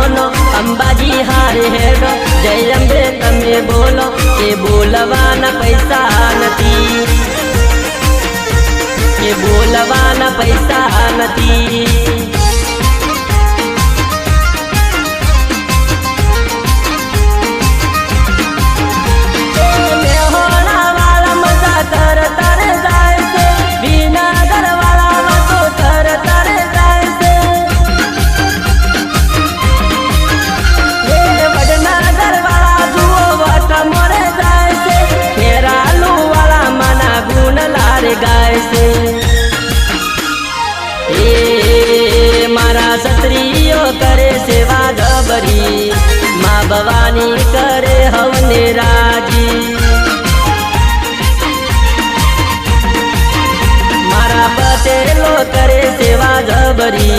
mono Ambaji हारे हेडो जय अंबे तमे बोलो के बोलवाना पैसा नथी के बोलवाना पैसा नथी गाय से ए मारा सत्रियो करे सेवा गबरी माँ भवानी करे हवने राजी मारा पटेलो करे सेवा गबरी